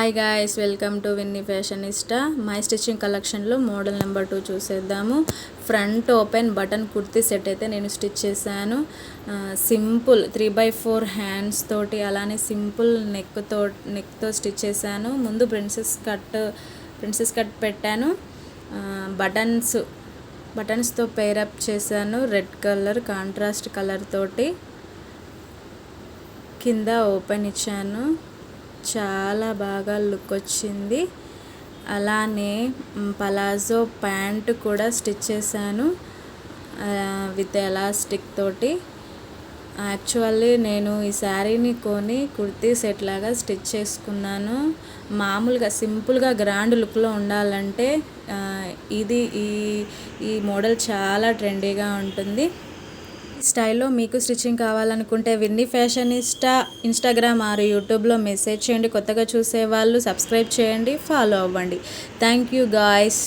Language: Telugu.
Hi guys, welcome to Vinny fashionista. My stitching కలెక్షన్లో మోడల్ నెంబర్ 2 చూసేద్దాము. Front open button kurti set అయితే నేను స్టిచ్ చేశాను. సింపుల్ 3/4 హ్యాండ్స్ తోటి, అలానే సింపుల్ నెక్తో స్టిచ్ చేశాను. ముందు ప్రిన్సెస్ కట్ పెట్టాను. బటన్స్తో పేరప్ చేశాను. రెడ్ కలర్ కాంట్రాస్ట్ కలర్ తోటి కింద ఓపెన్ ఇచ్చాను. చాలా బాగా లుక్ వచ్చింది. అలానే పలాజో ప్యాంట్ కూడా స్టిచ్ చేశాను విత్ ఎలాస్టిక్ తోటి. యాక్చువల్లీ నేను ఈ శారీని కొని కుర్తీ సెట్ లాగా స్టిచ్ చేసుకున్నాను. మామూలుగా సింపుల్గా గ్రాండ్ లుక్లో ఉండాలంటే ఇది ఈ మోడల్ చాలా ట్రెండీగా ఉంటుంది. స్టైల్లో మీకు స్టిచ్చింగ్ కావాలనుకుంటే విన్నీ ఫ్యాషనిస్టా ఇన్స్టాగ్రామ్ ఆర్ యూట్యూబ్లో మెసేజ్ చేయండి. కొత్తగా చూసేవాళ్ళు సబ్స్క్రైబ్ చేయండి, ఫాలో అవ్వండి. Thank you guys.